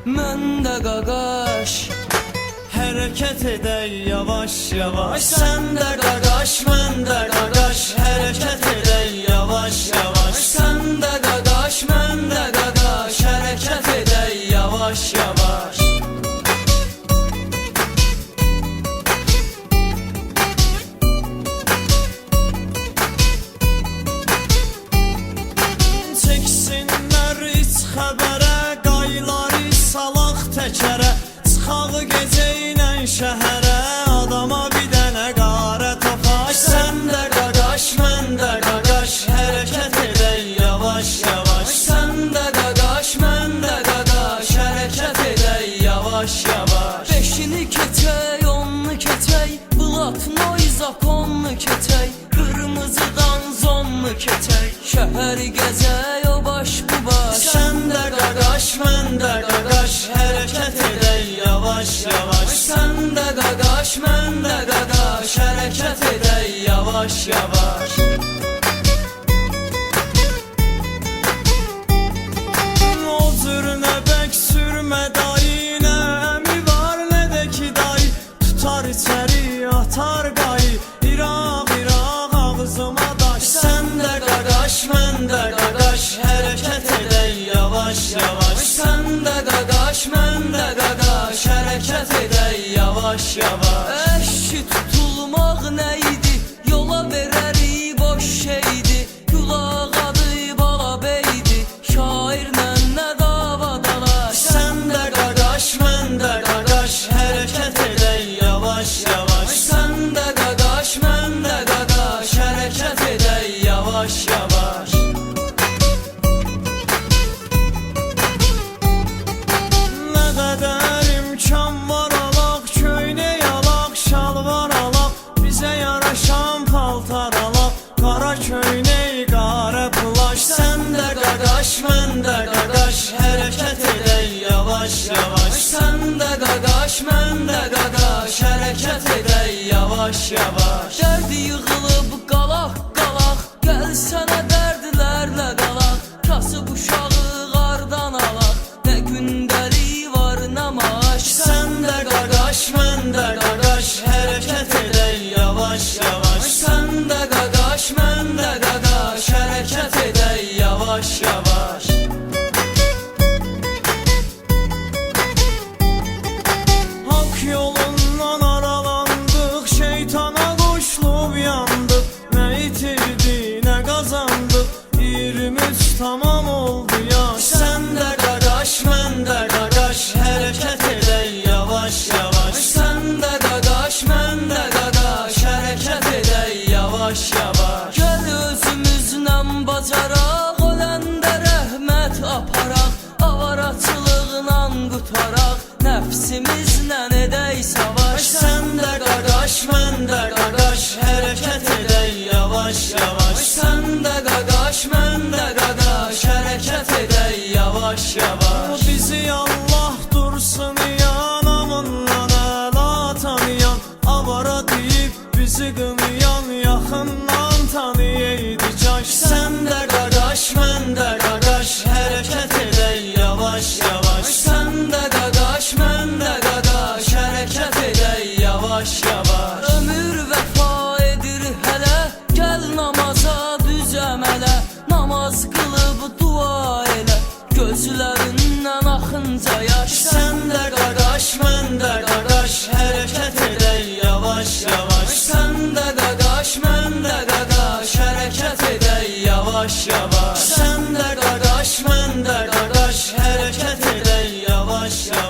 mən də qaqaş. Hərəkət edək yavaş yavaş, sən də qaqaş, mən də qaqaş. Hərəkət edək yavaş yavaş, Sən də qaqaş, mən də qaqaş. hərəkət edək yavaş yavaş. Çəksinlər iç xəbərə, qayları salaq təkərə. Çıxağı gecə ilə şəhərə, adama bir dənə qarə toxaş. Sən də qaqaş, mən də qaqaş, hərəkət edək yavaş yavaş. Sən də qaqaş, mən də qaqaş. Hərəkət edək yavaş yavaş. Beşini keçək, onunu keçək, Blatnoy zakonunu keçək, qırmızıdan zonunu keçək, şəhəri gəzək o baş bu baş. Sən də qaqaş, mən də qaqaş, hərəkət edək yavaş yavaş. Sən də qaqaş, mən də qaqaş. Hərəkət edək yavaş yavaş. O cür nə bək sürmə dayı, nə əmi var nə də ki dayı. Tutar içəri atar qayı, İraq İraq ağzıma daş. Sən də qaqaş, mən də qaqaş, hərəkət edək yavaş yavaş. Sən də qaqaş, mən də qaqaş. Hərəkət edək yavaş yavaş. Əşki tutulmaq nə idi? Yola verərik boş şeydi. Qulaq adı bala beydi. Şairlə nə dava dalaş. Sən də qaqaş, mən də qaqaş, hərəkət edək yavaş yavaş. Sən də qaqaş, mən də qaqaş. Hərəkət edək yavaş yavaş. Nə qədər imkan var alaq, köynək alaq, şalvar alaq, bizə yaraşan paltar alaq, qara köynək, qara plaş. Sən də qaqaş, mən də qaqaş, hərəkət edək yavaş yavaş. Sən də qaqaş, mən də qaqaş. Hərəkət edək yavaş yavaş. Dərd yığılıb qalaq qalaq, gəl sənə dərdlərlə qalaq. Kasıb uşağı qardan alaq, nə gündəlik var nə maaş. Sən də qaqaş, mən də qaqaş, hərəkət edək yavaş yavaş. Sən də qaqaş, mən də qaqaş. Hərəkət edək yavaş yavaş. Hak yolundan aralandıq, şeytana qoşulub yandıq. Nə itirdi, nə qazandıq, 23 tamam oldu yaş. Sən də qaqaş, mən də qaqaş, hərəkət edək yavaş yavaş. Sən də qaqaş, mən də qaqaş. Hərəkət edək yavaş yavaş. Gəl özümüzlə bacaraq, öləndə rəhmət aparaq, avaraçılıqla qutaraq, nəfsimizlə edək savaş. Sən də qaqaş, mən də qaqaş, hərəkət edək yavaş yavaş. Sən də qaqaş, mən də qaqaş. Hərəkət edək yavaş yavaş. Bizi Allah dursun yanamından əla tanıyan, avara deyib bizi qınayan, yaxından tanıyaydı kaş. Sən də qaqaş, mən də qaqaş, hərəkət edək yavaş yavaş. Sən də qaqaş, mən də qaqaş. Hərəkət edək yavaş yavaş. Ömür vəfa edir hələ, gəl namaza düz əmələ. Namaz qılıb dua elə, gözlərindən axınca yaş. Sən də qaqaş, mən də qaqaş, hərəkət edək yavaş yavaş. Sən də qaqaş, mən də qaqaş. Hərəkət edək yavaş yavaş. Sən də qaqaş, mən də qaqaş, hərəkət edək yavaş yavaş.